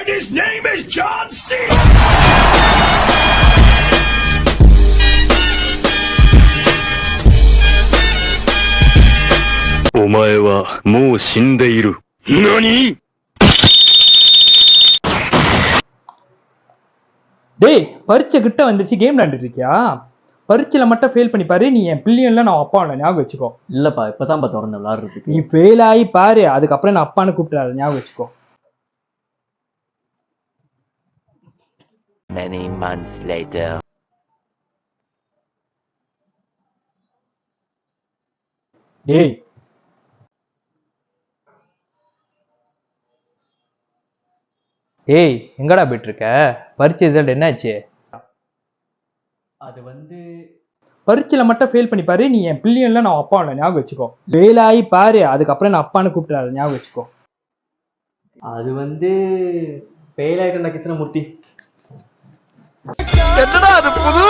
And his name is John C. NANI? டேய் பரீட்சை கிட்ட வந்துருச்சு, கேம் விளையாண்டுட்டு இருக்கியா? பரீட்சையில மட்டும் ஃபெயில் பண்ணி பாரு, நீ என் பிள்ளைல நான் அப்பா இல்லை, ஞாபகம் வச்சுக்கோ. இல்லப்பா இப்பதான் திறந்த விளையாடுறதுக்கு. நீ ஃபெயில் ஆகி பாரு, அதுக்கப்புறம் நான் அப்பான்னு கூப்பிட்டாரு, ஞாபகம் வச்சுக்கோ. Many months later. டேய் ஏய் எங்கடா போயிட்டு இருக்க? பரீட்சை ரிசல்ட் என்னாச்சு? அது பரீட்சையில மட்டும் ஃபெயில் பண்ணி பாரு, நீ என் பிள்ளைல நான் அப்பா இல்லை, ஞாபகம் வச்சுக்கோ. ஃபெயில் ஆகி பாரு, அதுக்கப்புறம் நான் அப்பான்னு கூப்பிட்டாரு, ஞாபகம் வச்சுக்கோ. அது ஃபெயில் ஆயிட்டு கிருஷ்ணமூர்த்தி. என்னடா அது புது